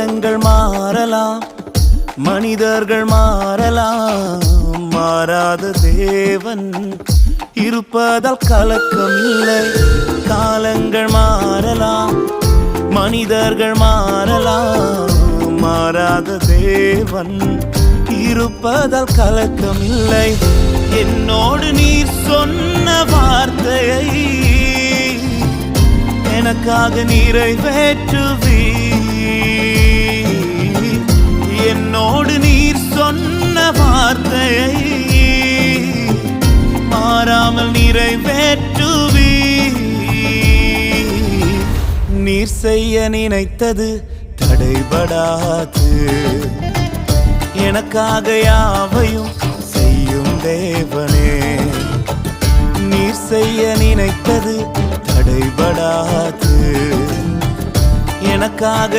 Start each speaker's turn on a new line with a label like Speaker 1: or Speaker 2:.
Speaker 1: காலங்கள் மாறலாம், மனிதர்கள் மாறலாம், மாறாத தேவன் இருப்பதால் கலக்கமில்லை. காலங்கள் மாறலாம், மனிதர்கள் மாறலாம், மாறாத தேவன் இருப்பதால் கலக்கமில்லை. என்னோடு நீர் சொன்ன வார்த்தையை எனக்காக நிறைவேற்றுவீர். என்னோடு நீர் சொன்ன வார்த்தையை மாறாமல் நிறைவேற்றுவீர். நீர் செய்ய நினைத்தது தடைபடாது, எனக்காக யாவையும் செய்யும் தேவனே. நீர் செய்ய நினைத்தது தடைபடாது, எனக்காக